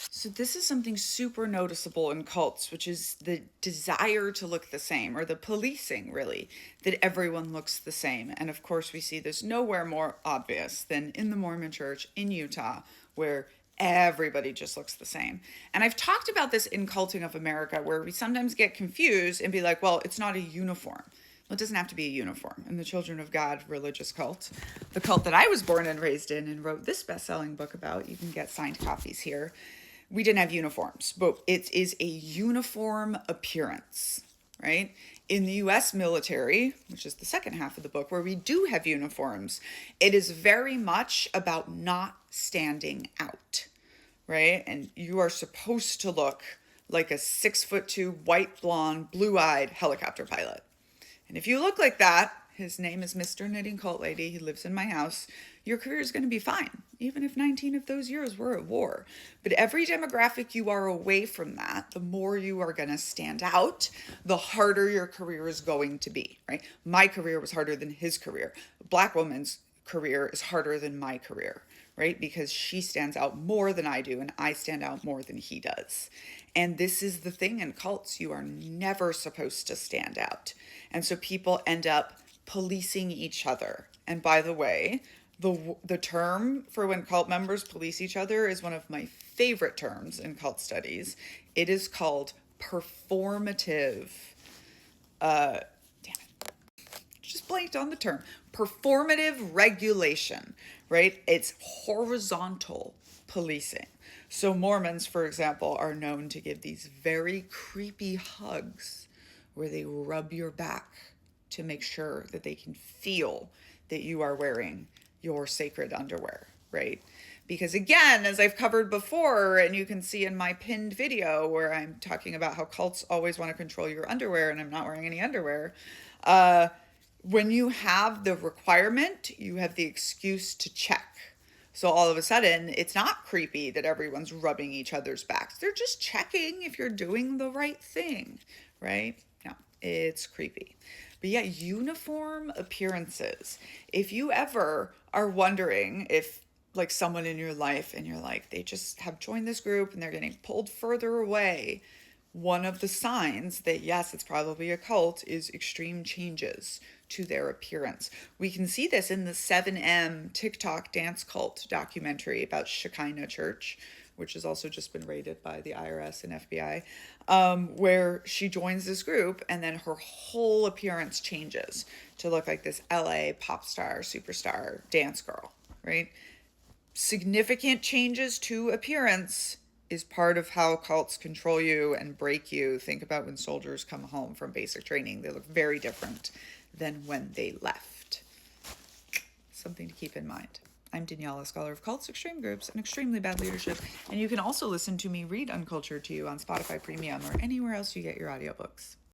So this is something super noticeable in cults, which is the desire to look the same, or the policing, really, that everyone looks the same. And of course, we see this nowhere more obvious than in the Mormon church in Utah, where everybody just looks the same. And I've talked about this in Culting of America, where we sometimes get confused and be like, well, it's not a uniform. Well, it doesn't have to be a uniform. In the Children of God religious cult, the cult that I was born and raised in and wrote this best-selling book about, you can get signed copies here. We didn't have uniforms, but it is a uniform appearance, right? In the US military, which is the second half of the book, where we do have uniforms, it is very much about not standing out, right? And you are supposed to look like a 6'2", white, blonde, blue eyed helicopter pilot. And if you look like that, his name is Mr. Knitting Cult Lady, he lives in my house, your career is going to be fine, even if 19 of those years were at war. But every demographic you are away from that, the more you are going to stand out, the harder your career is going to be, right? My career was harder than his career. A Black woman's career is harder than my career, right? Because she stands out more than I do, and I stand out more than he does. And this is the thing in cults, you are never supposed to stand out. And so people end up policing each other. And by the way, the term for when cult members police each other is one of my favorite terms in cult studies. It is called performative. Damn it. Just blanked on the term. Performative regulation, right? It's horizontal policing. So Mormons, for example, are known to give these very creepy hugs where they rub your back to make sure that they can feel that you are wearing your sacred underwear, right? Because again, as I've covered before, and you can see in my pinned video where I'm talking about how cults always want to control your underwear, and I'm not wearing any underwear, when you have the requirement, you have the excuse to check. So all of a sudden, it's not creepy that everyone's rubbing each other's backs. They're just checking if you're doing the right thing, right? No, it's creepy. But yeah, uniform appearances. If you ever are wondering if like someone in your life and you're like, they just have joined this group and they're getting pulled further away, one of the signs that yes, it's probably a cult is extreme changes to their appearance. We can see this in the 7M TikTok dance cult documentary about Shekinah Church, which has also just been raided by the IRS and FBI, where she joins this group and then her whole appearance changes to look like this LA pop star, superstar dance girl, right? Significant changes to appearance is part of how cults control you and break you. Think about when soldiers come home from basic training. They look very different than when they left. Something to keep in mind. I'm Danielle, a scholar of cults, extreme groups, and extremely bad leadership. And you can also listen to me read Uncultured to you on Spotify Premium or anywhere else you get your audiobooks.